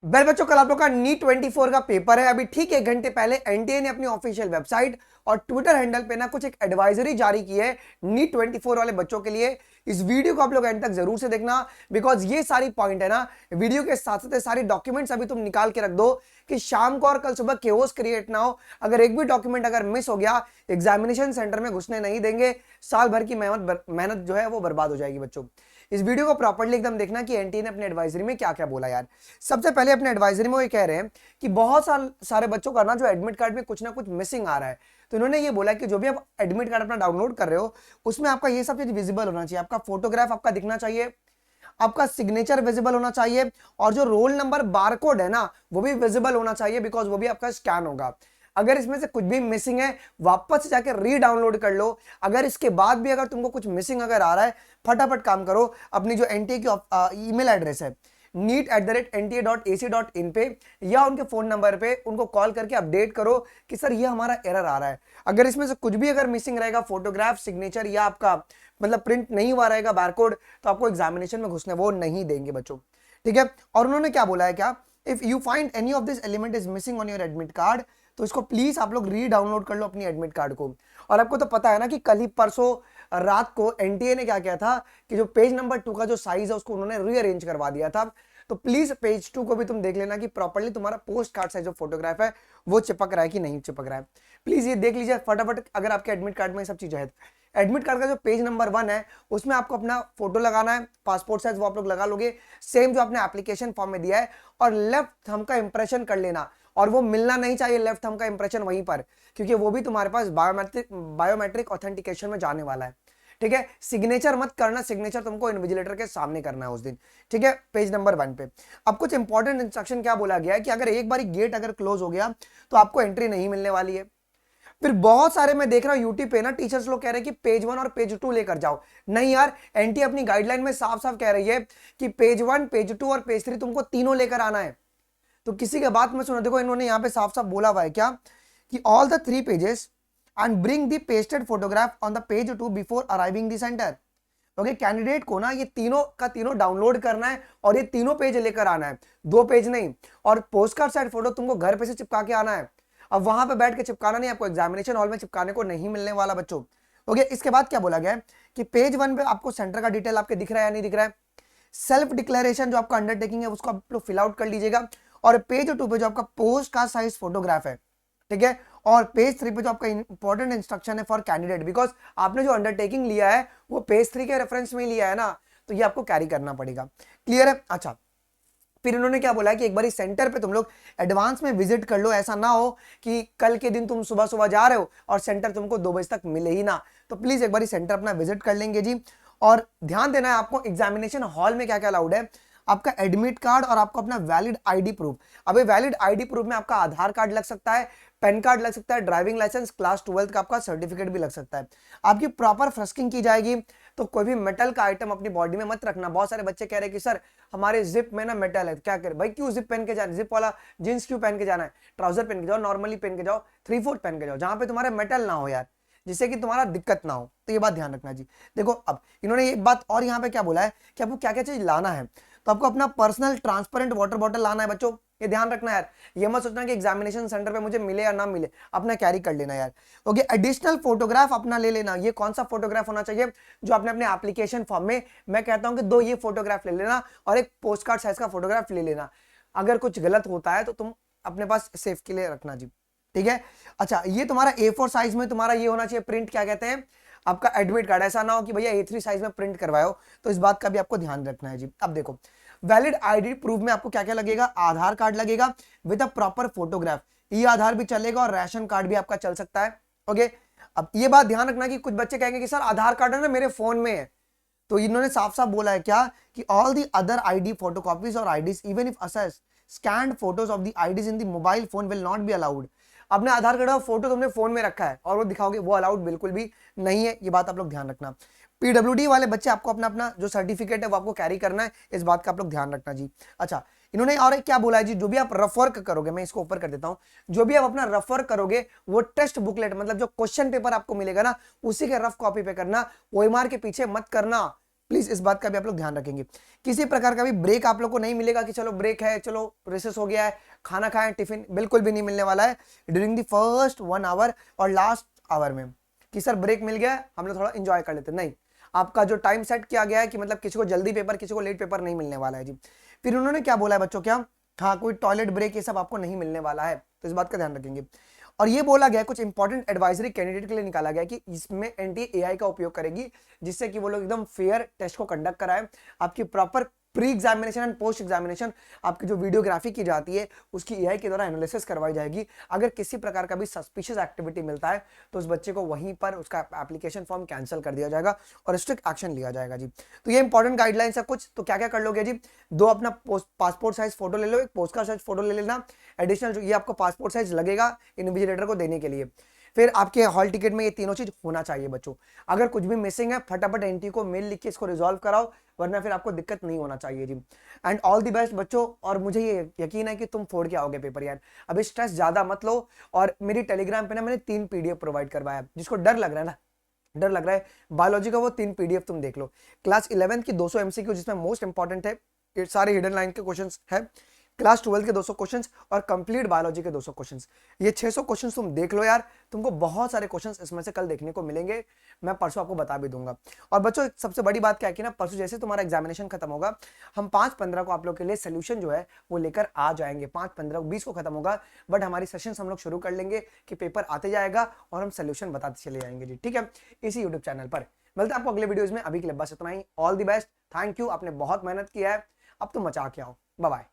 Well बच्चों, कल आप लोग का नीट 24 का पेपर है। अभी ठीक 1 घंटे पहले एनटीए ने अपनी ऑफिशियल वेबसाइट और ट्विटर हैंडल पे ना कुछ एक एडवाइजरी जारी की है नीट 24 वाले बच्चों के लिए। इस वीडियो को आप लोग एंड तक जरूर से देखना, बिकॉज ये सारी पॉइंट है ना वीडियो के साथ साथ सारी डॉक्यूमेंट्स अभी तुम निकाल के रख दो कि शाम को और कल सुबह केओस क्रिएट ना हो। अगर एक भी डॉक्यूमेंट अगर मिस हो गया, एग्जामिनेशन सेंटर में घुसने नहीं देंगे। साल भर की मेहनत जो है वो बर्बाद हो जाएगी बच्चों। इस वीडियो को प्रॉपर्ली एकदम देखना कि एनटीए ने अपने एडवाइजरी में क्या क्या बोला यार। सबसे पहले अपने एडवाइजरी में वो ये कह रहे हैं कि बहुत सारे बच्चों का ना जो एडमिट कार्ड में कुछ ना कुछ मिसिंग आ रहा है। तो इन्होंने ये बोला कि जो भी आप एडमिट कार्ड अपना डाउनलोड कर रहे हो उसमें आपका ये सब चीज विजिबल होना चाहिए। आपका फोटोग्राफ आपका दिखना चाहिए, आपका सिग्नेचर विजिबल होना चाहिए, और जो रोल नंबर बारकोड है ना वो भी विजिबल होना चाहिए, बिकॉज वो भी आपका स्कैन होगा। अगर इसमें से कुछ भी मिसिंग है वापस से जाकर री डाउनलोड कर लो। अगर इसके बाद भी अगर तुमको कुछ मिसिंग अगर आ रहा है, फटाफट काम करो, अपनी जो एनटीए की ईमेल एड्रेस है neat@nta.ac.in पे या उनके फोन नंबर पे उनको कॉल करके अपडेट करो कि सर ये हमारा एरर आ रहा है। अगर इसमें से कुछ भी अगर मिसिंग रहेगा, फोटोग्राफ, सिग्नेचर या आपका मतलब प्रिंट नहीं हुआ रहेगा बारकोड, तो आपको एग्जामिनेशन में घुसने वो नहीं देंगे बच्चों। ठीक है। और उन्होंने क्या बोला है, क्या if you find any of this element is missing on your admit card, तो इसको प्लीज आप लोग री डाउनलोड कर लो अपनी एडमिट कार्ड को। और आपको तो पता है ना कि कल ही परसों रात को एनटीए ने क्या किया था कि जो पेज नंबर 2 का जो साइज है उसको उन्होंने रीअरेंज करवा दिया था। तो प्लीज पेज 2 को भी तुम देख लेना कि प्रॉपर्ली तुम्हारा पोस्ट कार्ड साइज जो फोटोग्राफ है वो चिपक रहा है कि नहीं चिपक रहा है। प्लीज ये देख लीजिए फटाफट, अगर आपके एडमिट कार्ड में सब चीजें है। एडमिट कार्ड का जो पेज नंबर 1 है उसमें आपको अपना फोटो लगाना है, पासपोर्ट साइज वो आप लोग लगा लोगे, सेम जो आपने एप्लीकेशन फॉर्म में दिया है, और लेफ्ट थंब का इंप्रेशन कर लेना। और वो मिलना नहीं चाहिए लेफ्ट थंब का इंप्रेशन वहीं पर, क्योंकि वो भी तुम्हारे पास बायोमेट्रिक ऑथेंटिकेशन में जाने वाला है। ठीक है। सिग्नेचर मत करना, सिग्नेचर तुमको इन्विजिलेटर के सामने करना है उस दिन। ठीक है। पेज नंबर 1 पे अब कुछ इंपॉर्टेंट इंस्ट्रक्शन क्या बोला गया है कि अगर एक बार गेट अगर क्लोज हो गया तो आपको एंट्री नहीं मिलने वाली है। फिर बहुत सारे मैं देख रहा हूं यूट्यूब पे ना टीचर्स लोग कह रहे हैं कि पेज 1 और पेज 2 लेकर जाओ। नहीं यार, एनटी अपनी गाइडलाइन में साफ साफ कह रही है कि पेज 1, पेज 2 और पेज 3 तुमको तीनों लेकर आना है। तो किसी के बात में सुना, देखो इन्होंने यहां पे साफ साफ बोला हुआ है क्या कि all the 3 pages and bring the pasted photograph on the page 2 before arriving the centre. Okay, candidate को ना ये तीनों का तीनों डाउनलोड करना है और ये तीनों पेज लेकर आना है, 2 पेज नहीं। और पोस्ट कार्ड साइड फोटो तुमको घर पे से चिपका के आना है। अब वहां पे बैठ के चिपकाना नहीं, आपको एग्जामिनेशन हॉल में चिपकाने को नहीं मिलने वाला बच्चों। ओके, इसके बाद क्या बोला गया है कि पेज 1 पे आपको सेंटर का डिटेल आपके दिख रहा है या नहीं दिख रहा है। सेल्फ डिक्लेरेशन जो आपका अंडरटेकिंग है उसको आप लोग फिल आउट कर लीजिएगा। और पेज 2 पे जो आपका पोस्ट का साइज फोटोग्राफ है, ठीक है। और पेज 3 पे जो आपका इंपॉर्टेंट इंस्ट्रक्शन है फॉर कैंडिडेट, बिकॉज आपने जो अंडरटेकिंग लिया है वो पेज 3 के रेफरेंस में लिया है ना, तो ये आपको कैरी करना पड़ेगा। क्लियर है। अच्छा, फिर इन्होंने क्या बोला है कि एक बार सेंटर पे तुम लोग एडवांस में विजिट कर लो। ऐसा ना हो कि कल के दिन तुम सुबह सुबह जा रहे हो और सेंटर तुमको 2 बजे तक मिले ही ना। तो प्लीज एक बार सेंटर अपना विजिट कर लेंगे जी। और ध्यान देना है आपको एग्जामिनेशन हॉल में क्या क्या अलाउड है। आपका एडमिट कार्ड और आपको अपना वैलिड आईडी प्रूफ। अबे वैलिड आईडी प्रूफ में आपका आधार कार्ड लग सकता है, पैन कार्ड लग सकता है, ड्राइविंग लाइसेंस, क्लास 12 का आपका सर्टिफिकेट भी लग सकता है। आपकी प्रॉपर फ्रस्किंग की जाएगी। तो कोई भी मेटल का आइटम अपनी बॉडी में मत रखना। बहुत सारे बच्चे कह रहे हैं कि सर हमारे जिप में ना मेटल है, क्या करें भाई? क्यों जिप पहन के जाना? जिप वाला जींस क्यों पहन के जाना है? ट्राउजर पहन के जाओ, नॉर्मली पहन के जाओ, 3/4 पहन के जाओ, जहां पे तुम्हारे मेटल ना हो यार, जिससे कि तुम्हारा दिक्कत ना हो। तो ये बात ध्यान रखना जी। देखो अब इन्होंने एक बात और यहाँ पे क्या बोला है कि आपको क्या क्या चीज लाना है। तो आपको अपना पर्सनल ट्रांसपेरेंट वाटर बॉटल लाना है बच्चों, ये ध्यान रखना यार। ये मत सोचना कि एग्जामिनेशन सेंटर पे मुझे मिले या ना मिले, अपना कैरी कर लेना यार। ओके, एडिशनल फोटोग्राफ अपना ले लेना। ये कौन सा फोटोग्राफ होना चाहिए? जो आपने अपने एप्लीकेशन फॉर्म में, मैं कहता हूं कि 2 ये फोटोग्राफ ले लेना और एक पोस्ट कार्ड साइज का फोटोग्राफ ले लेना। अगर कुछ गलत होता है तो तुम अपने पास सेफ के लिए रखना जी। ठीक है। अच्छा, ये तुम्हारा A4 साइज में तुम्हारा ये होना चाहिए प्रिंट, क्या कहते हैं, आपका एडमिट कार्ड। ऐसा ना हो कि भैया A3 साइज में प्रिंट करवाओ, तो इस बात का भी आपको ध्यान रखना है जी। अब देखो वैलिड आईडी प्रूफ में आपको क्या क्या लगेगा। आधार कार्ड लगेगा विद अ प्रॉपर फोटोग्राफ, ई आधार भी चलेगा और राशन कार्ड भी आपका चल सकता है। ओके, अब ये बात ध्यान रखना कि कुछ बच्चे कहेंगे कि सर आधार कार्ड है ना मेरे फोन में है। तो इन्होंने साफ साफ बोला है क्या कि all the other ID photocopies और IDs even if as scanned photos of the IDs in the mobile phone will not be allowed. अपने आधार कार्ड का फोटो तुमने फोन में रखा है और वो दिखाओगे, वो अलाउड बिल्कुल भी नहीं है। ये बात आप लोग ध्यान रखना। पीडब्ल्यूडी वाले बच्चे आपको अपना अपना जो सर्टिफिकेट है वो आपको कैरी करना है, इस बात का आप लोग ध्यान रखना जी। अच्छा, इन्होंने और क्या बोला है जी, जो भी आप रफ वर्क करोगे, मैं इसको ऊपर कर देता हूं, जो भी आप अपना रफ वर्क करोगे वो टेस्ट बुकलेट मतलब जो क्वेश्चन पेपर आपको मिलेगा ना उसी के रफ कॉपी पे करना, ओएमआर के पीछे मत करना। प्लीज इस बात का भी आप लोग ध्यान रखेंगे। किसी प्रकार का भी ब्रेक आप लोग को नहीं मिलेगा कि चलो ब्रेक है, चलो रिसेस हो गया है, खाना खाएं, टिफिन, बिल्कुल भी नहीं मिलने वाला है ड्यूरिंग द फर्स्ट 1 आवर और लास्ट आवर में कि सर ब्रेक मिल गया हम लोग थोड़ा एंजॉय कर लेते, नहीं। आपका जो टाइम सेट किया गया है कि मतलब किसी को जल्दी पेपर, किसी को लेट पेपर नहीं मिलने वाला है जी। फिर उन्होंने क्या बोला है बच्चों, क्या, हाँ, कोई टॉयलेट ब्रेक ये सब आपको नहीं मिलने वाला है, तो इस बात का ध्यान रखेंगे। और ये बोला गया कुछ इंपॉर्टेंट एडवाइजरी कैंडिडेट के लिए निकाला गया कि इसमें एनटीए एआई का उपयोग करेगी, जिससे कि वो लोग एकदम फेयर टेस्ट को कंडक्ट कराए, आपकी proper pre examination and post examination आपकी जो वीडियोग्राफी की जाती है उसकी एआई के द्वारा एनालिसिस करवाई जाएगी। अगर किसी प्रकार का भी सस्पिशियस एक्टिविटी मिलता है तो उस बच्चे को वहीं पर उसका एप्लीकेशन फॉर्म कैंसिल कर दिया जाएगा और स्ट्रिक्ट एक्शन लिया जाएगा जी। तो ये इंपॉर्टेंट गाइडलाइंस है कुछ। तो क्या क्या कर लोगे जी, 2 अपना पासपोर्ट साइज फोटो ले लो, एक पोस्ट कार्ड साइज फोटो ले लेना, एडिशनल जो ये आपको पासपोर्ट साइज लगेगा इन्विजिलेटर को देने के लिए। फिर आपके हॉल टिकट में ये तीनों चीज होना चाहिए बच्चों। अगर कुछ भी मिसिंग है फटाफट एनटी को मेल लिख के इसको रिजॉल्व कराओ, वरना फिर आपको दिक्कत नहीं होना चाहिए जी। एंड ऑल द बेस्ट बच्चों, और मुझे ये यकीन है कि तुम फोड़ के आओगे पेपर यार। अभी स्ट्रेस ज्यादा मत लो। और मेरी टेलीग्राम पे ना मैंने 3 पीडीएफ प्रोवाइड करवाया, जिसको डर लग रहा है ना, डर लग रहा है बायोलॉजी का, वो 3 पीडीएफ तुम देख लो। क्लास 11 की 200 एमसीक्यू जिसमें मोस्ट इंपॉर्टेंट है, ये सारे हिडन लाइन के क्वेश्चंस है, क्लास 12 के 200 क्वेश्चंस और कंप्लीट बायोलॉजी के 200 क्वेश्चंस, ये 600 क्वेश्चंस तुम देख लो यार। तुमको बहुत सारे क्वेश्चंस इसमें से कल देखने को मिलेंगे, मैं परसों आपको बता भी दूंगा। और बच्चों सबसे बड़ी बात क्या है कि ना, परसों जैसे तुम्हारा एग्जामिनेशन खत्म होगा, हम 5-15 को आप लोग के लिए सोल्यूशन जो है वो लेकर आ जाएंगे। 5-15-20 को खत्म होगा, बट हमारी सेशन हम लोग शुरू कर लेंगे कि पेपर आते जाएगा और हम सोल्यूशन बताते चले जाएंगे जी, ठीक है, इसी यूट्यूब चैनल पर। मिलते हैं आपको अगले वीडियोज में। अभी के लिए बस इतना ही। All the best, thank you, आपने बहुत मेहनत किया है, अब तुम मचा के आओ। Bye bye.